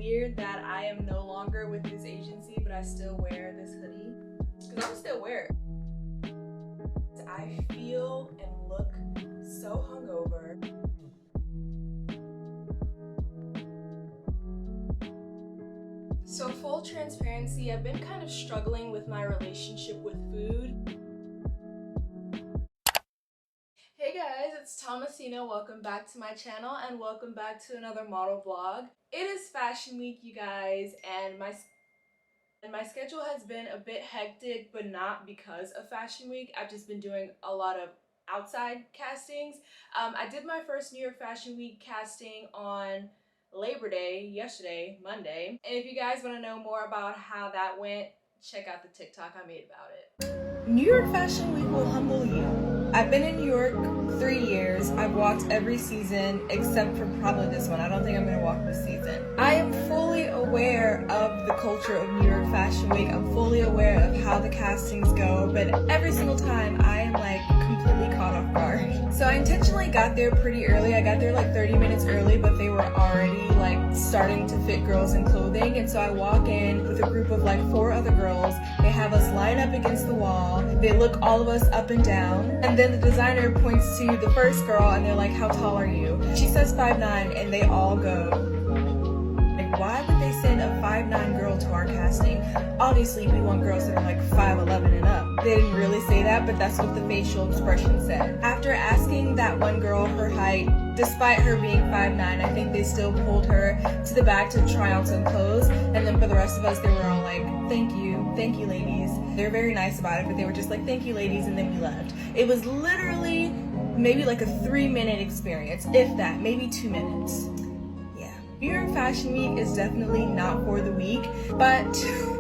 weird that I am no longer with this agency, but I still wear this hoodie? Because I'm still wear it. I feel and look so hungover. So full transparency, I've been kind of struggling with my relationship with food. Hey guys, it's Thomasina. Welcome back to my channel and welcome back to another model vlog. It is Fashion Week, you guys, and my schedule has been a bit hectic, but not because of Fashion Week. I've just been doing a lot of outside castings. I did my first New York Fashion Week casting on Labor Day, yesterday, Monday. And if you guys want to know more about how that went, check out the TikTok I made about it. New York Fashion Week will humble you. I've been in New York 3 years. I've walked every season except for probably this one. I don't think I'm gonna walk this season. I am fully aware of the culture of New York Fashion Week. I'm fully aware of how the castings go, but every single time I am like completely caught off guard. So I intentionally got there pretty early. I got there like 30 minutes early, but they were already like starting to fit girls in clothing. And so I walk in with a group of like 4 other girls. They have us line up against the wall. They look all of us up and down. And then the designer points to the first girl and they're like, "How tall are you?" She says 5'9", and they all go, like, why would they send a 5'9" girl to our casting? Obviously, we want girls that are like 5'11" and up. They didn't really say that, but that's what the facial expression said. After asking that one girl her height, despite her being 5'9", I think they still pulled her to the back to try on some clothes. And then for the rest of us, they were all like, thank you ladies. They're very nice about it, but they were just like, thank you ladies, and then we left. It was literally maybe like a 3-minute experience, if that, maybe 2 minutes. Yeah. New York Fashion Week is definitely not for the weak, but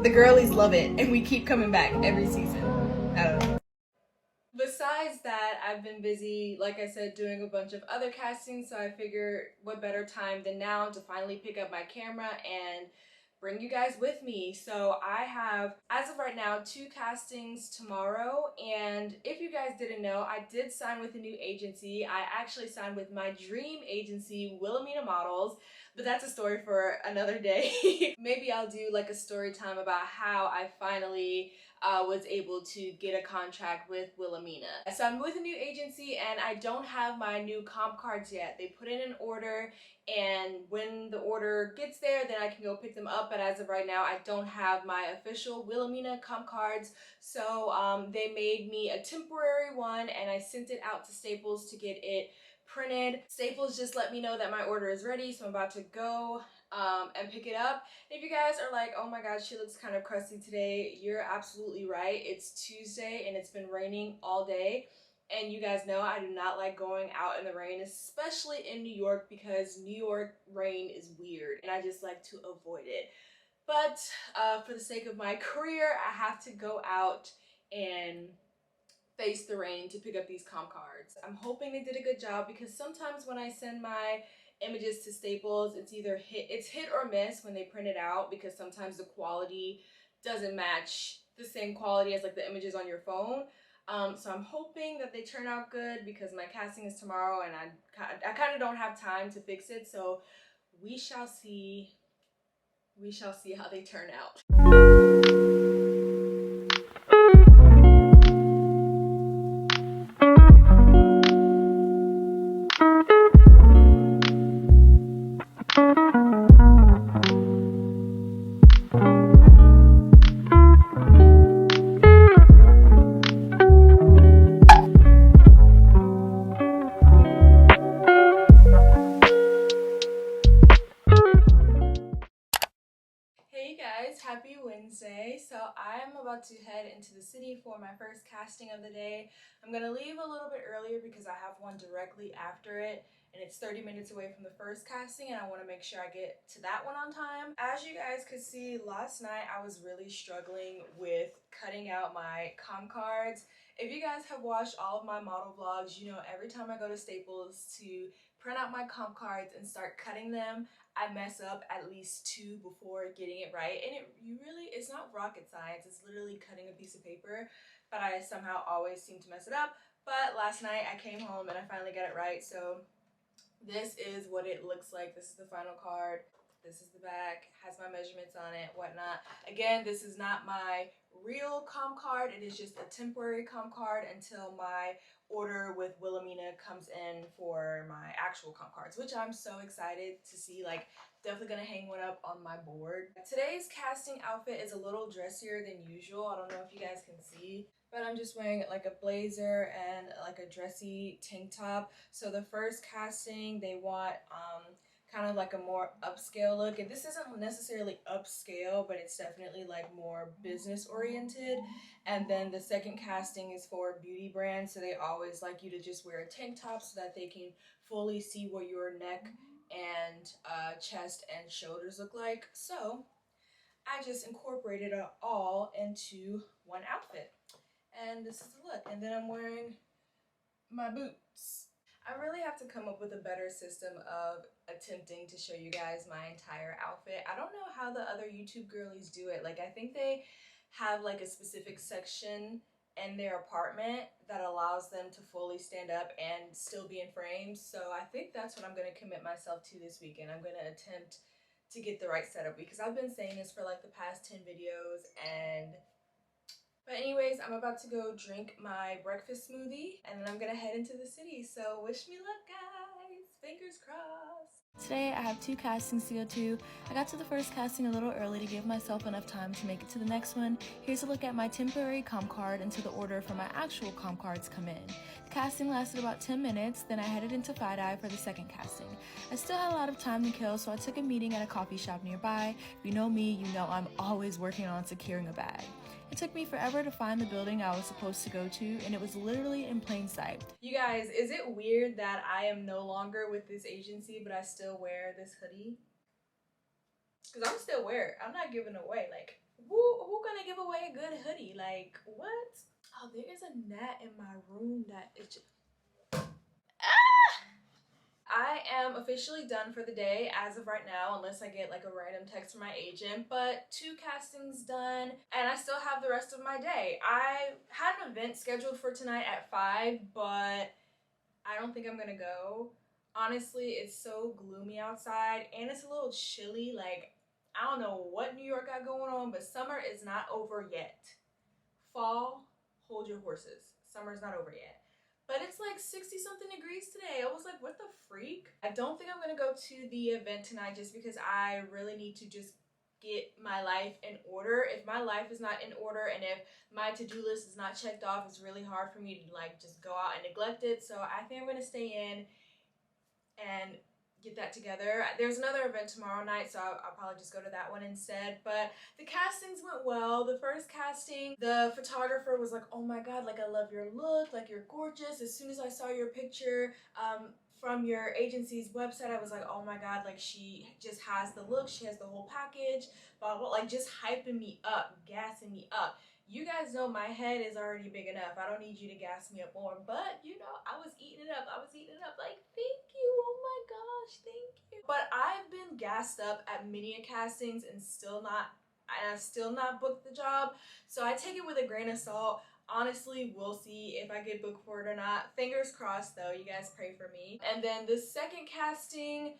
the girlies love it, and we keep coming back every season. I don't know. Besides that, I've been busy, like I said, doing a bunch of other castings, so I figure what better time than now to finally pick up my camera and bring you guys with me. So I have, as of right now, 2 castings tomorrow, and if you guys didn't know, I did sign with a new agency. I actually signed with my dream agency, Wilhelmina Models, but that's a story for another day. Maybe I'll do like a story time about how I finally was able to get a contract with Wilhelmina. So I'm with a new agency and I don't have my new comp cards yet. They put in an order, and when the order gets there, then I can go pick them up. But as of right now, I don't have my official Wilhelmina comp cards. So they made me a temporary one and I sent it out to Staples to get it printed. Staples just let me know that my order is ready, so I'm about to go and pick it up. If you guys are like, oh my god, she looks kind of crusty today, you're absolutely right. It's Tuesday and it's been raining all day. And you guys know I do not like going out in the rain, especially in New York, because New York rain is weird and I just like to avoid it. But for the sake of my career, I have to go out and face the rain to pick up these comp cards. I'm hoping they did a good job, because sometimes when I send my images to Staples, it's either hit or miss when they print it out, because sometimes the quality doesn't match the same quality as like the images on your phone. So I'm hoping that they turn out good, because my casting is tomorrow and I kind of don't have time to fix it. So we shall see. We shall see how they turn out. Happy Wednesday. So I'm about to head into the city for my first casting of the day. I'm gonna leave a little bit earlier because I have one directly after it, and it's 30 minutes away from the first casting, and I want to make sure I get to that one on time. As you guys could see, last night I was really struggling with cutting out my comp cards. If you guys have watched all of my model vlogs, you know every time I go to Staples to print out my comp cards and start cutting them, I mess up at least 2 before getting it right. And it's not rocket science, it's literally cutting a piece of paper, but I somehow always seem to mess it up. But last night I came home and I finally got it right, so this is what it looks like. This is the final card. This is the back, has my measurements on it, whatnot. Again, this is not my real comp card. It is just a temporary comp card until my order with Wilhelmina comes in for my actual comp cards, which I'm so excited to see. Like, definitely gonna hang one up on my board. Today's casting outfit is a little dressier than usual. I don't know if you guys can see, but I'm just wearing like a blazer and like a dressy tank top. So the first casting, they want kind of like a more upscale look, and this isn't necessarily upscale, but it's definitely like more business oriented. And then the second casting is for beauty brands, so they always like you to just wear a tank top so that they can fully see what your neck and chest and shoulders look like. So I just incorporated it all into one outfit, and this is the look. And then I'm wearing my boots. I really have to come up with a better system of attempting to show you guys my entire outfit. I don't know how the other YouTube girlies do it. Like, I think they have like a specific section in their apartment that allows them to fully stand up and still be in frames. So I think that's what I'm going to commit myself to this weekend. I'm going to attempt to get the right setup, because I've been saying this for like the past 10 videos. But anyways, I'm about to go drink my breakfast smoothie, and then I'm gonna head into the city. So wish me luck, guys. Fingers crossed. Today I have 2 castings to go to. I got to the first casting a little early to give myself enough time to make it to the next one. Here's a look at my temporary comp card until the order for my actual comp cards come in. The casting lasted about 10 minutes, then I headed into Eye for the second casting. I still had a lot of time to kill, so I took a meeting at a coffee shop nearby. If you know me, you know I'm always working on securing a bag. It took me forever to find the building I was supposed to go to, and it was literally in plain sight. You guys, is it weird that I am no longer with this agency, but I still wear this hoodie? Because I'm still wear it. I'm not giving away. Like, who gonna give away a good hoodie? Like, what? Oh, there is a gnat in my room that is just... I am officially done for the day as of right now, unless I get like a random text from my agent, but 2 castings done, and I still have the rest of my day. I had an event scheduled for tonight at 5, but I don't think I'm gonna go. Honestly, it's so gloomy outside, and it's a little chilly. Like, I don't know what New York got going on, but summer is not over yet. Fall, hold your horses. Summer's not over yet. But it's like 60 something degrees today. I was like, what the freak? I don't think I'm gonna go to the event tonight, just because I really need to just get my life in order. If my life is not in order, and if my to-do list is not checked off, it's really hard for me to like just go out and neglect it. So I think I'm gonna stay in and get that together. There's another event tomorrow night, so I'll probably just go to that one instead. But the castings went well. The first casting, the photographer was like, oh my god, like, I love your look, like, you're gorgeous. As soon as I saw your picture from your agency's website, I was like, oh my god, like, she just has the look, she has the whole package, blah blah, like, just hyping me up, gassing me up. You guys know my head is already big enough. I don't need you to gas me up more. But, you know, I was eating it up. I was eating it up. Like, thank you. Oh my gosh, thank you. But I've been gassed up at many castings and I've still not booked the job. So I take it with a grain of salt. Honestly, we'll see if I get booked for it or not. Fingers crossed, though. You guys pray for me. And then the second casting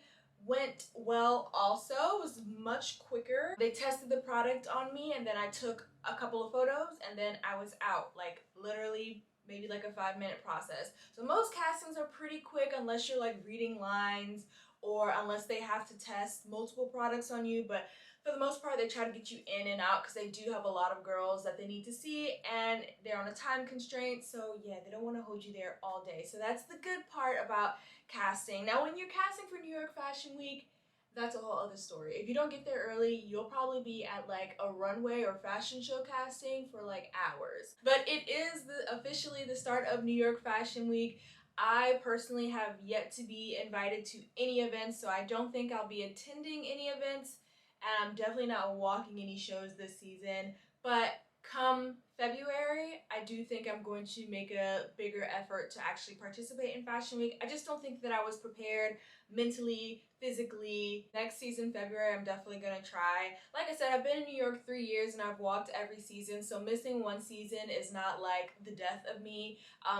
went well also. It was much quicker. They tested the product on me, and then I took a couple of photos, and then I was out. Like, literally maybe like a 5-minute process. So most castings are pretty quick, unless you're like reading lines, or unless they have to test multiple products on you. But for the most part, they try to get you in and out, because they do have a lot of girls that they need to see, and they're on a time constraint. So yeah, they don't want to hold you there all day. So that's the good part about casting. Now, when you're casting for New York Fashion Week, that's a whole other story. If you don't get there early, you'll probably be at like a runway or fashion show casting for like hours. But it is officially the start of New York Fashion Week. I personally have yet to be invited to any events, so I don't think I'll be attending any events, and I'm definitely not walking any shows this season. But come February, I do think I'm going to make a bigger effort to actually participate in Fashion Week. I just don't think that I was prepared mentally, physically. Next season, February, I'm definitely gonna try. Like I said, I've been in New York 3 years and I've walked every season, so missing one season is not like the death of me.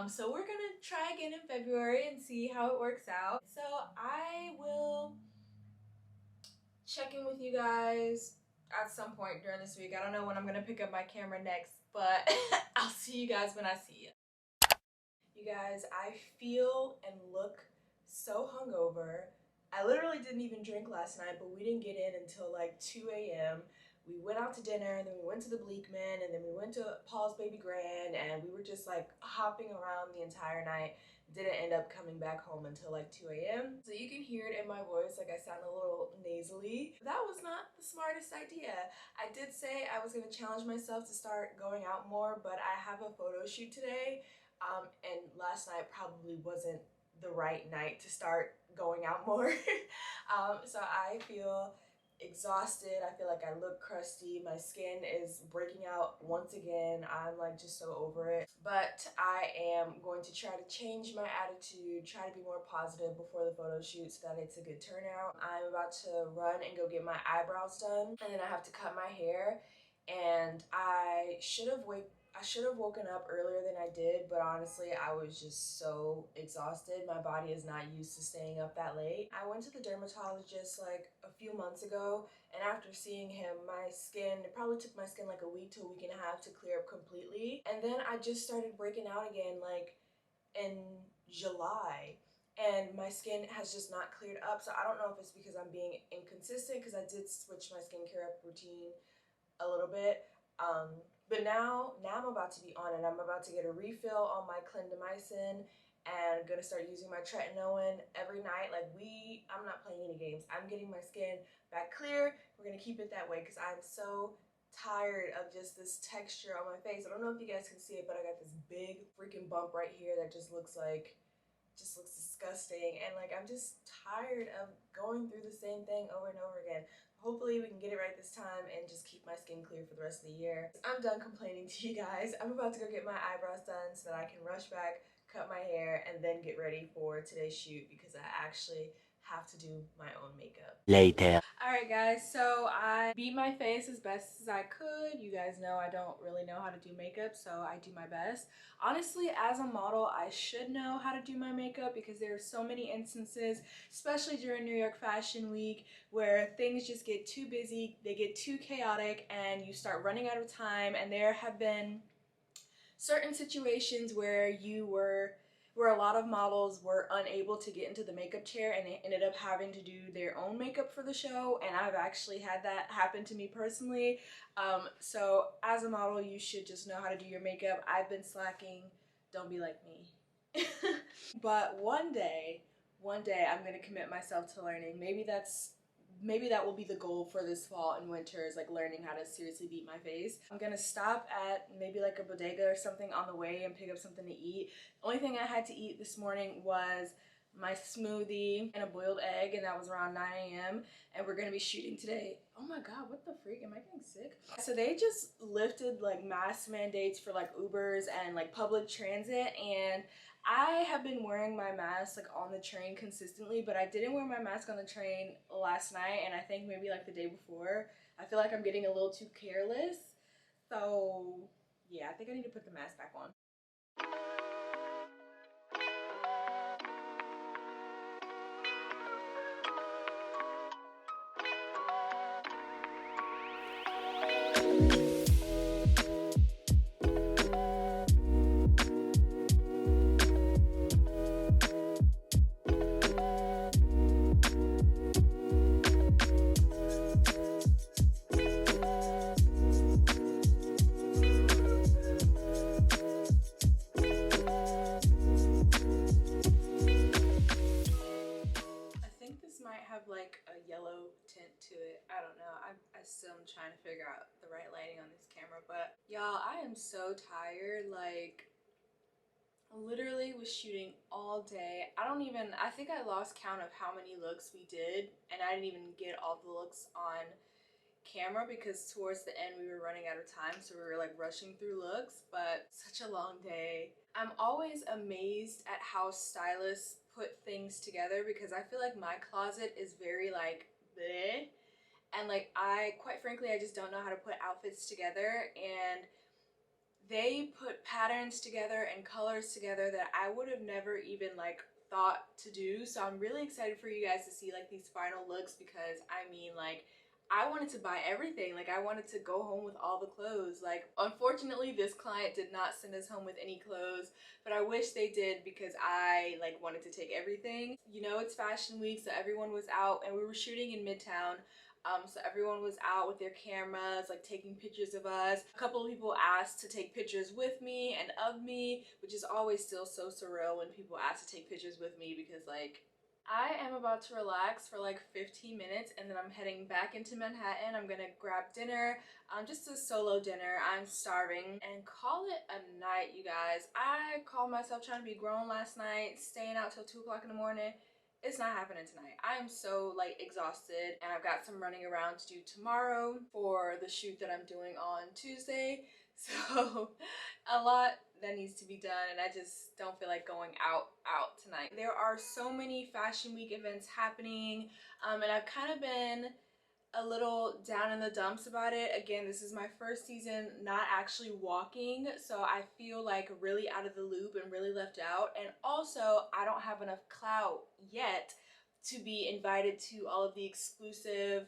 So we're gonna try again in February and see how it works out. So I will check in with you guys at some point during this week. I don't know when I'm gonna pick up my camera next, but I'll see you guys when I see you. You guys, I feel and look so hungover. I literally didn't even drink last night, but we didn't get in until like 2 a.m. We went out to dinner, and then we went to the Bleakman, and then we went to Paul's Baby Grand, and we were just like hopping around the entire night. Didn't end up coming back home until like 2 a.m. So you can hear it in my voice, like I sound a little nasally. That was not the smartest idea. I did say I was gonna challenge myself to start going out more, but I have a photo shoot today. And last night probably wasn't the right night to start going out more. So I feel exhausted. I feel like I look crusty. My skin is breaking out once again. I'm like just so over it. But I am going to try to change my attitude, try to be more positive before the photo shoot so that it's a good turnout. I'm about to run and go get my eyebrows done, and then I have to cut my hair. And I should have woken up earlier than I did, but honestly, I was just so exhausted. My body is not used to staying up that late. I went to the dermatologist like a few months ago, and after seeing him, it probably took my skin like a week to a week and a half to clear up completely. And then I just started breaking out again like in July. And my skin has just not cleared up. So I don't know if it's because I'm being inconsistent, because I did switch my skincare up routine a little bit. But now I'm about to be on it. I'm about to get a refill on my clindamycin and gonna start using my tretinoin every night. I'm not playing any games. I'm getting my skin back clear. We're gonna keep it that way because I'm so tired of just this texture on my face. I don't know if you guys can see it, but I got this big freaking bump right here that just looks disgusting. And like, I'm just tired of going through the same thing over and over again. Hopefully we can get it right this time and just keep my skin clear for the rest of the year. I'm done complaining to you guys. I'm about to go get my eyebrows done so that I can rush back, cut my hair, and then get ready for today's shoot because I actually have to do my own makeup. Later. Alright guys, so I beat my face as best as I could. You guys know I don't really know how to do makeup, so I do my best. Honestly, as a model, I should know how to do my makeup because there are so many instances, especially during New York Fashion Week, where things just get too busy, they get too chaotic, and you start running out of time. And there have been certain situations where a lot of models were unable to get into the makeup chair and they ended up having to do their own makeup for the show, and I've actually had that happen to me personally. So as a model, you should just know how to do your makeup. I've been slacking. Don't be like me. But one day I'm gonna commit myself to learning. Maybe that will be the goal for this fall and winter, is like learning how to seriously beat my face. I'm gonna stop at maybe like a bodega or something on the way and pick up something to eat. The only thing I had to eat this morning was my smoothie and a boiled egg, and that was around 9 a.m. and we're gonna be shooting today. Oh my god, what the freak, am I getting sick? So they just lifted like mask mandates for like Ubers and like public transit, and I have been wearing my mask like on the train consistently, but I didn't wear my mask on the train last night, and I think maybe like the day before. I feel like I'm getting a little too careless. So yeah, I think I need to put the mask back on. Have like a yellow tint to it. I don't know. I still am trying to figure out the right lighting on this camera, but y'all, I am so tired. Like, literally was shooting all day. I think I lost count of how many looks we did, and I didn't even get all the looks on camera because towards the end we were running out of time, so we were like rushing through looks. But such a long day. I'm always amazed at how stylists put things together because I feel like my closet is very like bleh, and like quite frankly I just don't know how to put outfits together, and they put patterns together and colors together that I would have never even like thought to do. So I'm really excited for you guys to see like these final looks, because I mean, like, I wanted to buy everything. Like, I wanted to go home with all the clothes. Like, unfortunately, this client did not send us home with any clothes, but I wish they did, because I like wanted to take everything. You know, it's fashion week, so everyone was out, and we were shooting in Midtown. So everyone was out with their cameras, like taking pictures of us. A couple of people asked to take pictures with me and of me, which is always still so surreal when people ask to take pictures with me, because like, I am about to relax for like 15 minutes, and then I'm heading back into Manhattan. I'm gonna grab dinner, just a solo dinner. I'm starving, and call it a night, you guys. I called myself trying to be grown last night, staying out till 2 o'clock in the morning. It's not happening tonight. I am so like exhausted, and I've got some running around to do tomorrow for the shoot that I'm doing on Tuesday. So a lot that needs to be done, and I just don't feel like going out tonight. There are so many fashion week events happening, and I've kind of been a little down in the dumps about it. Again, this is my first season not actually walking, so I feel like really out of the loop and really left out. And also, I don't have enough clout yet to be invited to all of the exclusive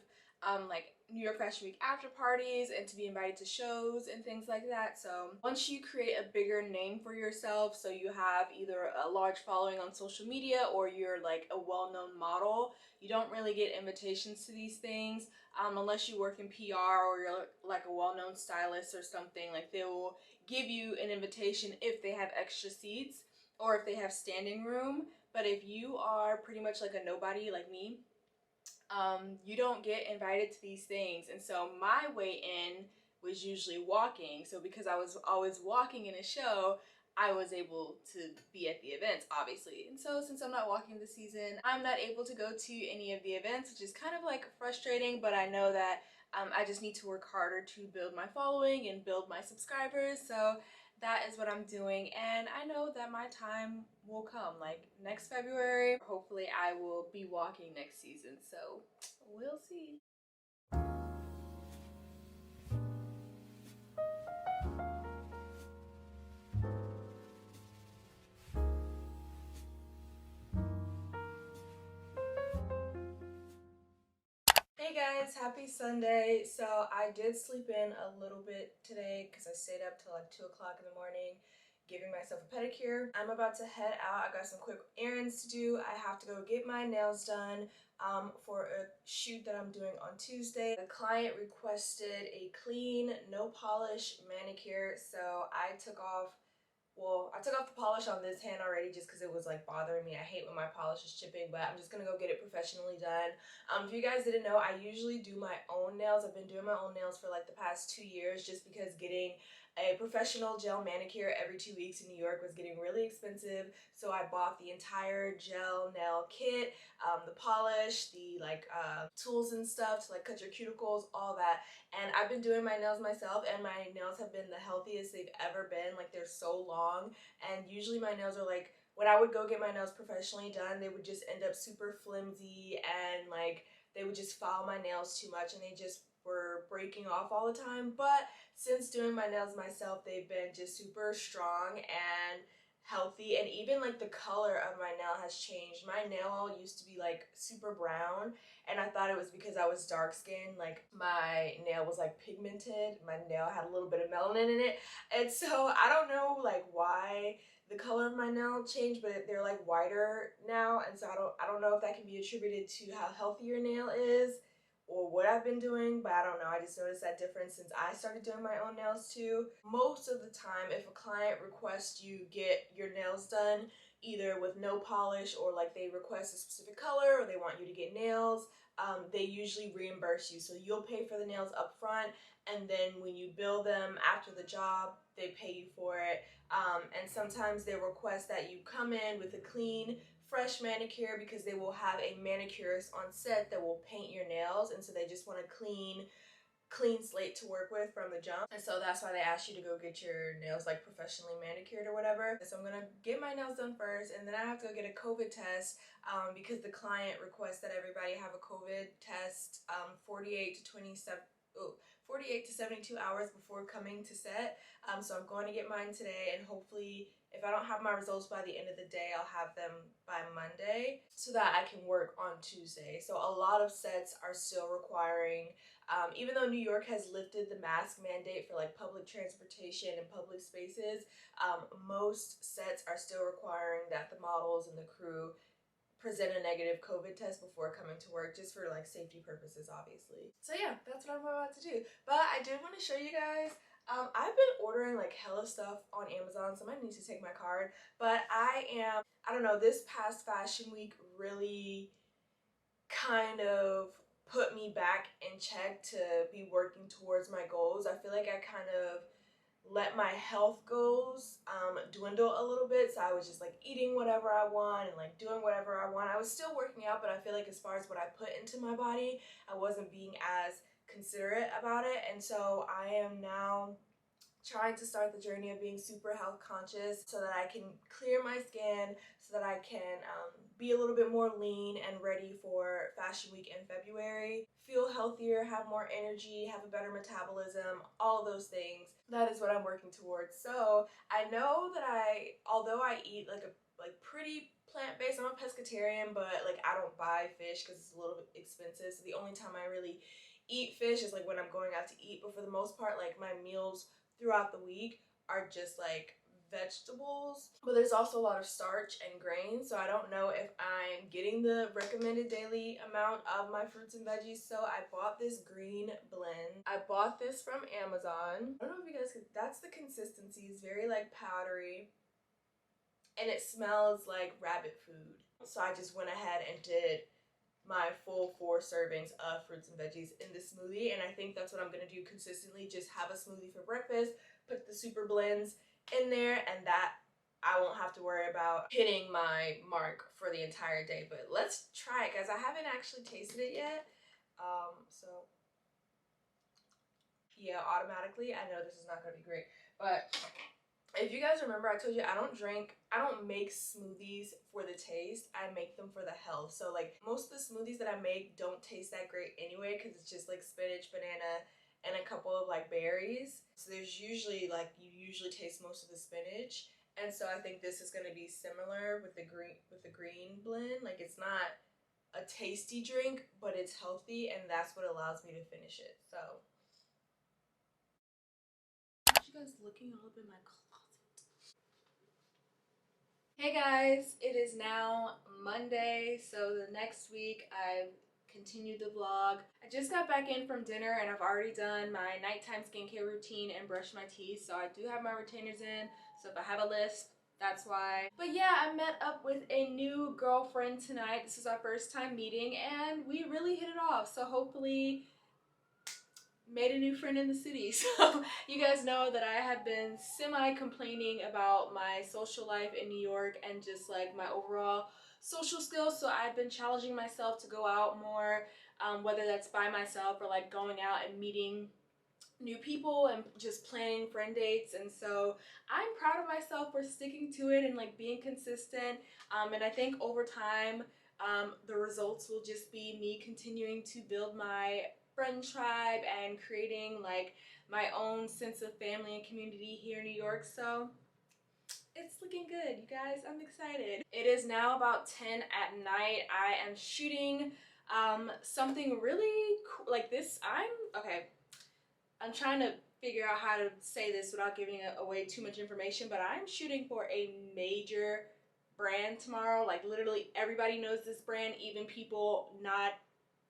like New York Fashion Week after parties, and to be invited to shows and things like that. So once you create a bigger name for yourself, so you have either a large following on social media or you're like a well-known model, you don't really get invitations to these things unless you work in PR or you're like a well-known stylist or something. Like, they will give you an invitation if they have extra seats or if they have standing room. But if you are pretty much like a nobody like me, you don't get invited to these things. And so my way in was usually walking. So because I was always walking in a show, I was able to be at the events, obviously. And so since I'm not walking this season, I'm not able to go to any of the events, which is kind of like frustrating, but I know that I just need to work harder to build my following and build my subscribers. So that is what I'm doing, and I know that my time will come. Like next February, hopefully I will be walking next season, so we'll see. Hey guys, happy Sunday. So I did sleep in a little bit today because I stayed up till like 2 o'clock in the morning giving myself a pedicure. I'm about to head out. I got some quick errands to do. I have to go get my nails done for a shoot that I'm doing on Tuesday. The client requested a clean, no polish manicure, so I took off the polish on this hand already just because it was like bothering me. I hate when my polish is chipping, but I'm just gonna go get it professionally done. If you guys didn't know, I usually do my own nails. I've been doing my own nails for like the past 2 years, just because getting a professional gel manicure every 2 weeks in New York was getting really expensive. So I bought the entire gel nail kit, the polish, the like tools and stuff to like cut your cuticles, all that. And I've been doing my nails myself, and my nails have been the healthiest they've ever been. Like, they're so long, and usually my nails are like, when I would go get my nails professionally done, they would just end up super flimsy, and like they would just file my nails too much, and they just were breaking off all the time. But since doing my nails myself, they've been just super strong and healthy, and even like the color of my nail has changed. My nail used to be like super brown, and I thought it was because I was dark skinned, like my nail was like pigmented. My nail had a little bit of melanin in it, and so I don't know like why the color of my nail changed, but they're like whiter now, and so I don't know if that can be attributed to how healthy your nail is or what I've been doing, but I don't know. I just noticed that difference since I started doing my own nails too. Most of the time, if a client requests you get your nails done either with no polish, or like they request a specific color, or they want you to get nails, they usually reimburse you. So you'll pay for the nails up front, and then when you bill them after the job, they pay you for it. And sometimes they request that you come in with a clean, fresh manicure, because they will have a manicurist on set that will paint your nails, and so they just want a clean slate to work with from the jump. And so that's why they ask you to go get your nails like professionally manicured or whatever. So I'm gonna get my nails done first, and then I have to go get a COVID test because the client requests that everybody have a COVID test 48 to 27 48 to 72 hours before coming to set. So I'm going to get mine today, and hopefully if I don't have my results by the end of the day, I'll have them by Monday so that I can work on Tuesday. So a lot of sets are still requiring, even though New York has lifted the mask mandate for like public transportation and public spaces, most sets are still requiring that the models and the crew present a negative COVID test before coming to work, just for like safety purposes, obviously. So yeah, that's what I'm about to do. But I did want to show you guys, I've been ordering like hella stuff on Amazon, so I might need to take my card. But I don't know, this past fashion week really kind of put me back in check to be working towards my goals. I feel like I kind of let my health goals dwindle a little bit. So I was just like eating whatever I want and like doing whatever I want. I was still working out, but I feel like as far as what I put into my body, I wasn't being as considerate about it. And so I am now trying to start the journey of being super health conscious so that I can clear my skin, so that I can be a little bit more lean and ready for Fashion Week in February, feel healthier, have more energy, have a better metabolism, all of those things. That is what I'm working towards. So I know that although I eat like pretty plant-based, I'm a pescatarian, but like I don't buy fish because it's a little bit expensive. So the only time I really eat fish is like when I'm going out to eat, but for the most part, like my meals throughout the week are just like vegetables, but there's also a lot of starch and grains, so I don't know if I'm getting the recommended daily amount of my fruits and veggies. So I bought this green blend. I bought this from Amazon. I don't know if you guys can, that's the consistency. It's very like powdery and it smells like rabbit food. So I just went ahead and did my full 4 servings of fruits and veggies in this smoothie, and I think that's what I'm gonna do consistently. Just have a smoothie for breakfast, put the super blends in there, and that I won't have to worry about hitting my mark for the entire day. But let's try it, guys. I haven't actually tasted it yet, so yeah, automatically I know this is not gonna be great. But if you guys remember, I told you I don't make smoothies for the taste. I make them for the health. So like most of the smoothies that I make don't taste that great anyway, because it's just like spinach, banana, and a couple of like berries. So there's usually like, you usually taste most of the spinach. And so I think this is going to be similar with the green blend. Like it's not a tasty drink, but it's healthy, and that's what allows me to finish it. So you guys looking all up in my closet. Hey guys, it is now Monday, so the next week I've continued the vlog. I just got back in from dinner and I've already done my nighttime skincare routine and brushed my teeth, so I do have my retainers in, so if I have a lisp, that's why. But yeah, I met up with a new girlfriend tonight. This is our first time meeting and we really hit it off, so hopefully made a new friend in the city. So you guys know that I have been semi-complaining about my social life in New York and just like my overall social skills. So I've been challenging myself to go out more, whether that's by myself or like going out and meeting new people and just planning friend dates. And so I'm proud of myself for sticking to it and like being consistent. And I think over time, the results will just be me continuing to build my friend tribe and creating like my own sense of family and community here in New York. So it's looking good, you guys. I'm excited. It is now about 10 at night. I am shooting something really cool like this. I'm trying to figure out how to say this without giving away too much information, but I'm shooting for a major brand tomorrow. Like literally everybody knows this brand, even people not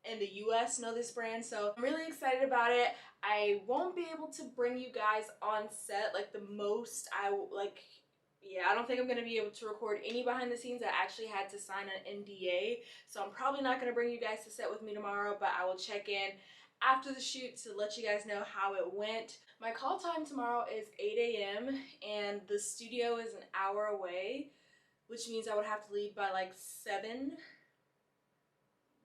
in the US know this brand. So I'm really excited about it. I won't be able to bring you guys on set. Like the most I don't think I'm going to be able to record any behind the scenes. I actually had to sign an NDA, so I'm probably not going to bring you guys to set with me tomorrow, but I will check in after the shoot to let you guys know how it went. My call time tomorrow is 8 a.m. and the studio is an hour away, which means I would have to leave by like 7,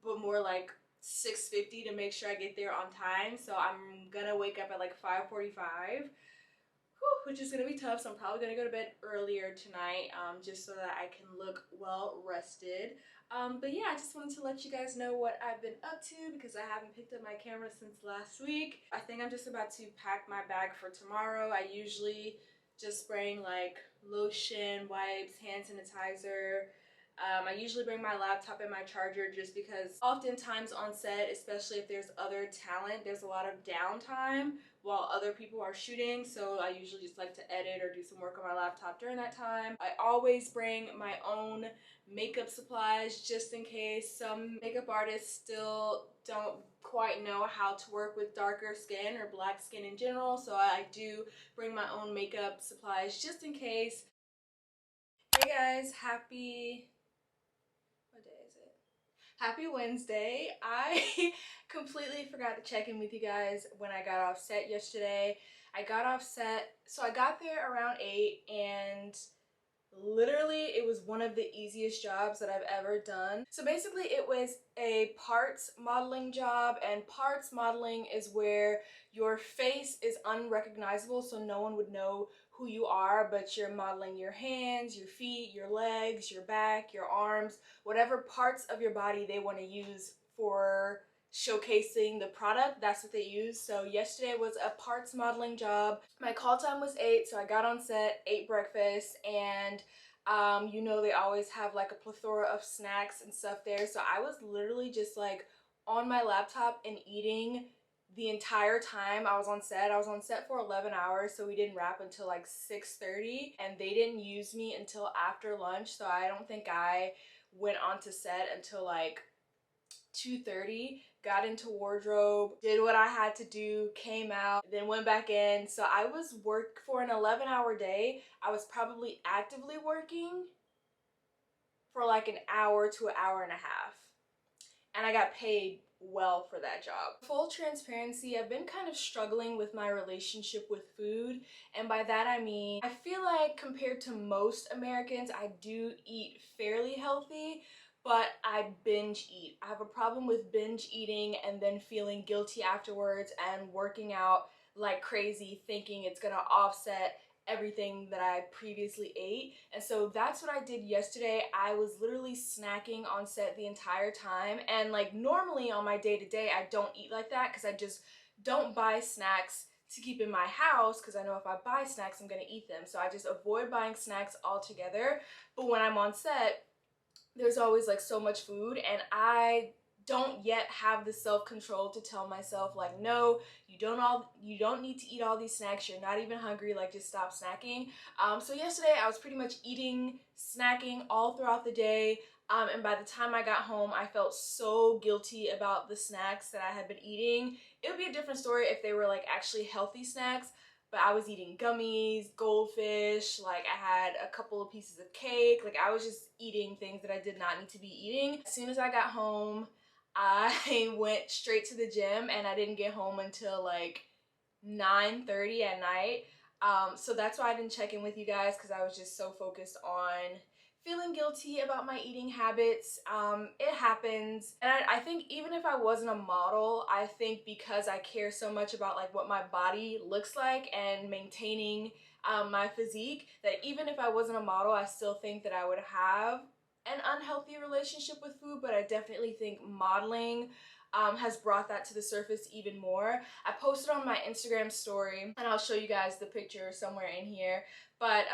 but more like 6:50 to make sure I get there on time. So I'm gonna wake up at like 5:45, which is gonna be tough. So I'm probably gonna go to bed earlier tonight, just so that I can look well rested. But yeah, I just wanted to let you guys know what I've been up to because I haven't picked up my camera since last week. I think I'm just about to pack my bag for tomorrow. I usually just bring like lotion, wipes, hand sanitizer. I usually bring my laptop and my charger just because oftentimes on set, especially if there's other talent, there's a lot of downtime while other people are shooting. So I usually just like to edit or do some work on my laptop during that time. I always bring my own makeup supplies just in case. Some makeup artists still don't quite know how to work with darker skin or black skin in general, so I do bring my own makeup supplies just in case. Hey guys, what day is it? Happy Wednesday. I completely forgot to check in with you guys when I got off set yesterday. I got off set, so I got there around 8 and literally, it was one of the easiest jobs that I've ever done. So basically, it was a parts modeling job, and parts modeling is where your face is unrecognizable, so no one would know who you are, but you're modeling your hands, your feet, your legs, your back, your arms, whatever parts of your body they want to use for showcasing the product, that's what they use. So yesterday was a parts modeling job. My call time was 8, so I got on set, ate breakfast, and you know they always have like a plethora of snacks and stuff there. So I was literally just like on my laptop and eating the entire time I was on set. I was on set for 11 hours, so we didn't wrap until like 6:30, and they didn't use me until after lunch, so I don't think I went onto set until like 2:30, got into wardrobe, did what I had to do, came out, then went back in. So I was work for an 11-hour day. I was probably actively working for like an hour to an hour and a half. And I got paid well for that job. Full transparency, I've been kind of struggling with my relationship with food, and by that I mean I feel like compared to most Americans, I do eat fairly healthy, but I binge eat. I have a problem with binge eating and then feeling guilty afterwards and working out like crazy thinking it's gonna offset everything that I previously ate. And so that's what I did yesterday. I was literally snacking on set the entire time, and like normally on my day-to-day I don't eat like that because I just don't buy snacks to keep in my house because I know if I buy snacks I'm gonna eat them, so I just avoid buying snacks altogether. But when I'm on set, there's always like so much food, and I don't yet have the self-control to tell myself like, no, you don't need to eat all these snacks, you're not even hungry, like just stop snacking. So yesterday I was pretty much eating, snacking all throughout the day, and by the time I got home I felt so guilty about the snacks that I had been eating. It would be a different story if they were like actually healthy snacks, but I was eating gummies, goldfish, like I had a couple of pieces of cake, like I was just eating things that I did not need to be eating. As soon as I got home, I went straight to the gym, and I didn't get home until like 9:30 at night. So that's why I didn't check in with you guys, because I was just so focused on feeling guilty about my eating habits. It happens, and I think even if I wasn't a model, I think because I care so much about like what my body looks like and maintaining my physique, that even if I wasn't a model, I still think that I would have an unhealthy relationship with food. But I definitely think modeling has brought that to the surface even more. I posted on my Instagram story, and I'll show you guys the picture somewhere in here, but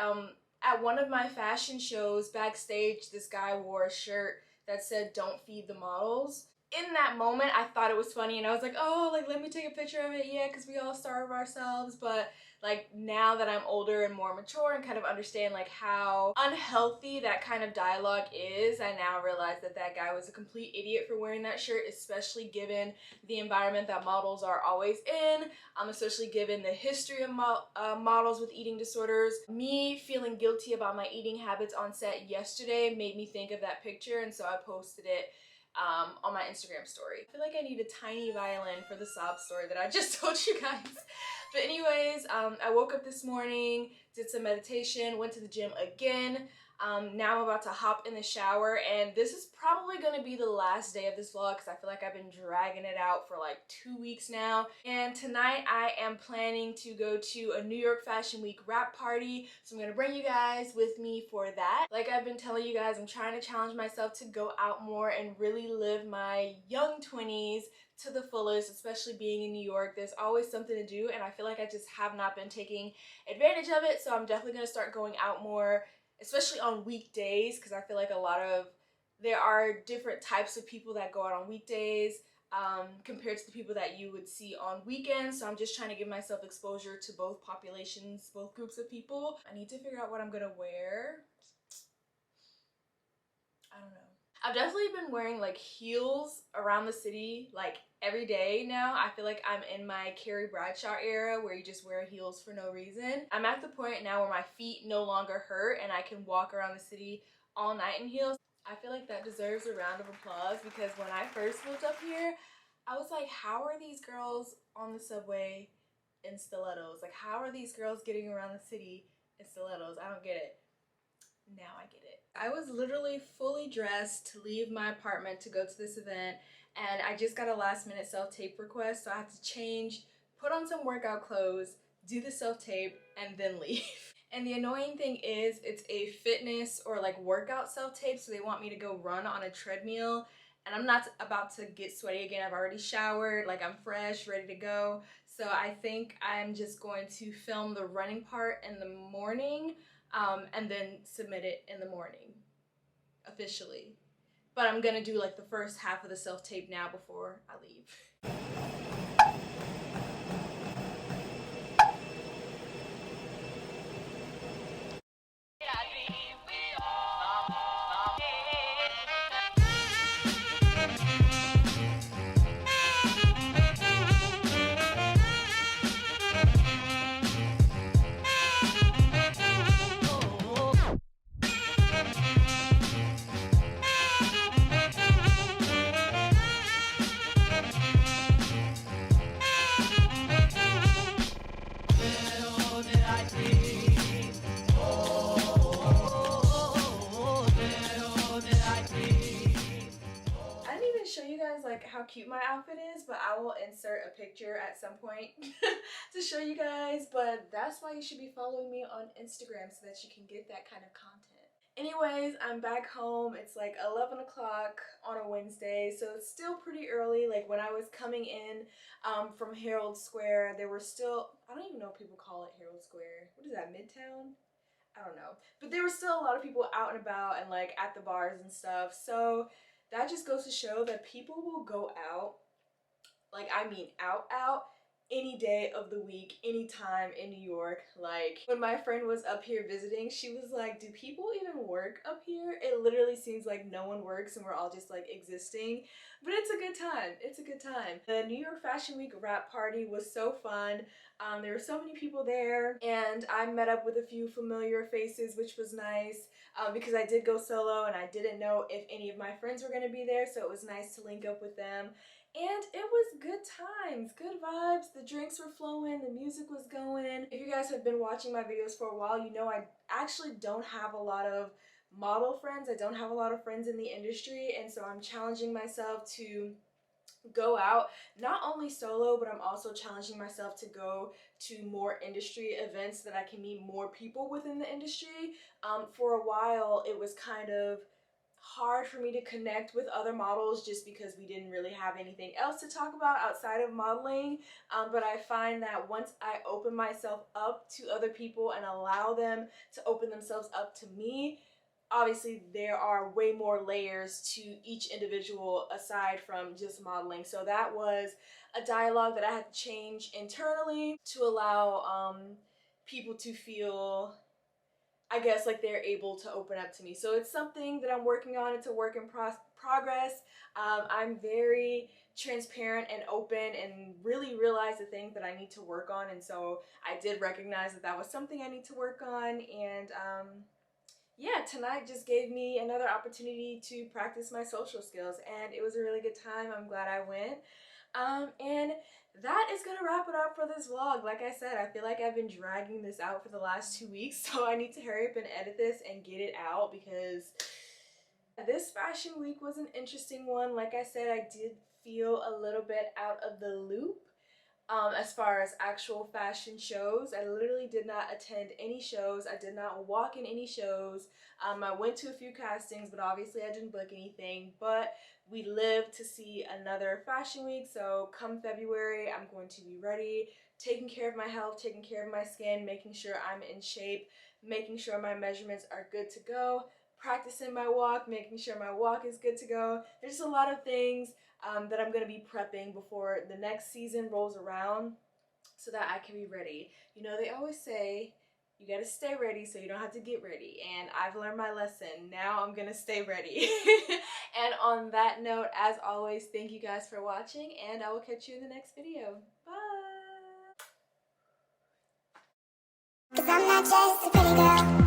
at one of my fashion shows backstage, this guy wore a shirt that said "Don't feed the models." In that moment I thought it was funny, and I was like, oh, like let me take a picture of it, yeah, because we all starve ourselves. But like now that I'm older and more mature and kind of understand like how unhealthy that kind of dialogue is, I now realize that that guy was a complete idiot for wearing that shirt, especially given the environment that models are always in, especially given the history of models with eating disorders. Me feeling guilty about my eating habits on set yesterday made me think of that picture, and so I posted it on my Instagram story. I feel like I need a tiny violin for the sob story that I just told you guys. But anyways, I woke up this morning, did some meditation, went to the gym again. Now I'm about to hop in the shower, and this is probably going to be the last day of this vlog because I feel like I've been dragging it out for like 2 weeks now. And tonight I am planning to go to a New York Fashion Week wrap party, so I'm going to bring you guys with me for that. Like I've been telling you guys, I'm trying to challenge myself to go out more and really live my young 20s to the fullest, especially being in New York. There's always something to do, and I feel like I just have not been taking advantage of it, so I'm definitely going to start going out more, especially on weekdays, because I feel like there are different types of people that go out on weekdays compared to the people that you would see on weekends. So I'm just trying to give myself exposure to both populations, both groups of people. I need to figure out what I'm gonna wear. I don't know. I've definitely been wearing like heels around the city like every day now. I feel like I'm in my Carrie Bradshaw era where you just wear heels for no reason. I'm at the point now where my feet no longer hurt and I can walk around the city all night in heels. I feel like that deserves a round of applause because when I first moved up here, I was like, how are these girls on the subway in stilettos? Like, how are these girls getting around the city in stilettos? I don't get it. Now I get it. I was literally fully dressed to leave my apartment to go to this event, and I just got a last minute self-tape request, so I had to change, put on some workout clothes, do the self-tape, and then leave. And the annoying thing is it's a fitness or like workout self-tape, so they want me to go run on a treadmill, and I'm not about to get sweaty again. I've already showered, like I'm fresh, ready to go. So I think I'm just going to film the running part in the morning, and then submit it in the morning, officially. But I'm gonna do like the first half of the self-tape now before I leave. Show you guys like how cute my outfit is, but I will insert a picture at some point to show you guys. But that's why you should be following me on Instagram, so that you can get that kind of content. Anyways, I'm back home. It's like 11 o'clock on a Wednesday, so it's still pretty early. Like when I was coming in from Herald Square, there were still, I don't even know what people call it, Herald Square. What is that, Midtown? I don't know. But there were still a lot of people out and about and like at the bars and stuff. So that just goes to show that people will go out, like I mean out, any day of the week, anytime in New York. Like when my friend was up here visiting, she was like, do people even work up here? It literally seems like no one works and we're all just like existing. But it's a good time. It's a good time. The New York Fashion Week wrap party was so fun. There were so many people there, and I met up with a few familiar faces, which was nice. Because I did go solo and I didn't know if any of my friends were going to be there, so it was nice to link up with them. And it was good times, good vibes. The drinks were flowing, the music was going. If you guys have been watching my videos for a while, you know I actually don't have a lot of model friends. I don't have a lot of friends in the industry, and so I'm challenging myself to go out not only solo, but I'm also challenging myself to go to more industry events so that I can meet more people within the industry. For a while it was kind of hard for me to connect with other models just because we didn't really have anything else to talk about outside of modeling, but I find that once I open myself up to other people and allow them to open themselves up to me, obviously there are way more layers to each individual aside from just modeling. So that was a dialogue that I had to change internally to allow people to feel, I guess, like they're able to open up to me. So it's something that I'm working on. It's a work in progress. I'm very transparent and open and really realize the things that I need to work on. And so I did recognize that that was something I need to work on. And yeah, tonight just gave me another opportunity to practice my social skills, and it was a really good time. I'm glad I went. And that is gonna wrap it up for this vlog. Like I said, I feel like I've been dragging this out for the last 2 weeks, so I need to hurry up and edit this and get it out because this fashion week was an interesting one. Like I said, I did feel a little bit out of the loop as far as actual fashion shows. I literally did not attend any shows. I did not walk in any shows. I went to a few castings, but obviously I didn't book anything. But we live to see another fashion week, so come February, I'm going to be ready, taking care of my health, taking care of my skin, making sure I'm in shape, making sure my measurements are good to go, practicing my walk, making sure my walk is good to go. There's a lot of things that I'm going to be prepping before the next season rolls around so that I can be ready. You know, they always say you got to stay ready so you don't have to get ready, and I've learned my lesson. Now I'm going to stay ready. And on that note, as always, thank you guys for watching, and I will catch you in the next video. Bye! 'Cause I'm not just a pretty girl.